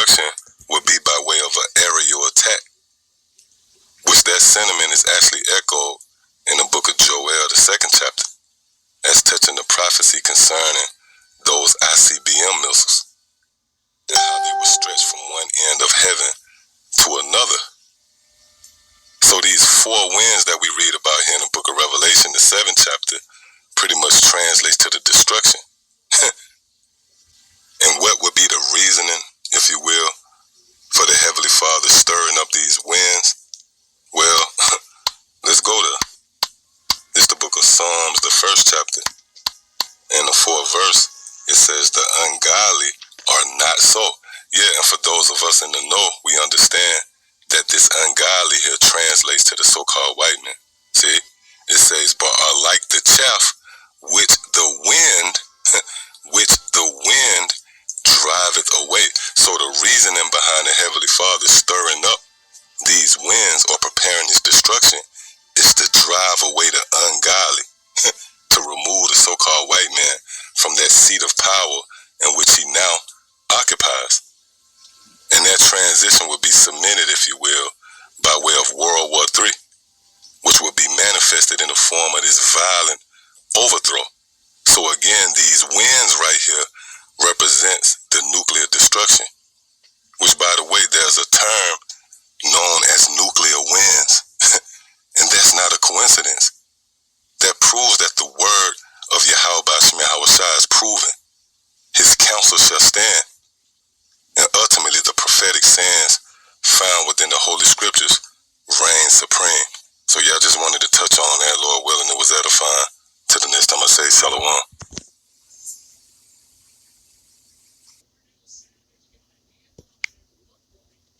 destruction would be by way of an aerial attack, which that sentiment is actually echoed in the book of Joel, the 2nd chapter, as touching the prophecy concerning those ICBM missiles and how they were stretched from one end of heaven to another. So these 4 winds that we read about here in the book of Revelation, the 7th chapter, pretty much translates to the destruction. And what would be the reasoning, if you will, for the Heavenly Father stirring up these winds? Well, let's go to it's the book of Psalms, the 1st chapter, and the 4th verse. It says the ungodly are not so. Yeah, and for those of us in the know, we understand that this ungodly here translates to the so-called white man. See, it says, but are like the chaff which the wind, driveth away. So the reasoning behind the Heavenly Father stirring up these winds or preparing this destruction is to drive away the ungodly, to remove the so-called white man from that seat of power in which he now occupies. And that transition would be cemented, if you will, by way of World War III, which would be manifested in the form of this violent overthrow. So again, these winds right here represents the nuclear destruction, which, by the way, there's a term known as nuclear winds. And that's not a coincidence. That proves that the word of Yahweh Bashim Yahushua is proven. His counsel shall stand. And ultimately, the prophetic sayings found within the Holy Scriptures reign supreme. So y'all just wanted to touch on that, Lord willing, it was edifying. Till the next time I say Shalom.